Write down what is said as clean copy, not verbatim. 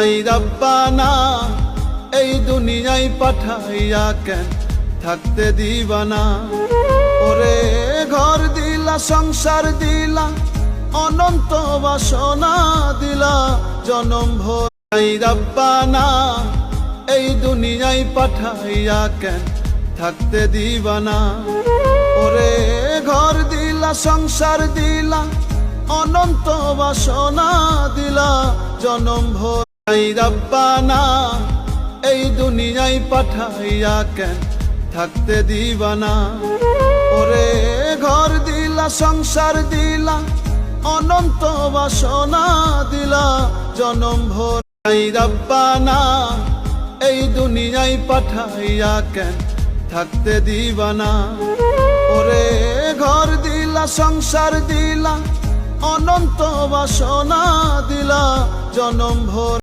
এই রব্বানা এই দুনিয়ায় পাঠাইয়া কেন থাকতে দিবানা। ওরে ঘর দিলা সংসার দিলা অনন্ত বাসনা দিলা জনম ভর। এই রব্বানা এই দুনিয়ায় পাঠাইয়া কেন থাকতে দিবানা। ওরে ঘর দিলা সংসার দিলা অনন্ত বাসনা দিলা জনম ভর। এই রব্বানা এই দুনিয়ায় পাঠাইয়া কেন থাকতে দিবানা। ওরে ঘর দিলা সংসার দিলা অনন্ত বাসনা দিলা জনম ভর। এই রব্বানা এই দুনিয়ায় পাঠাইয়া কেন থাকতে দিবানা। ওরে ঘর দিলা সংসার দিলা অনন্ত বাসনা দিলা জনম ভর।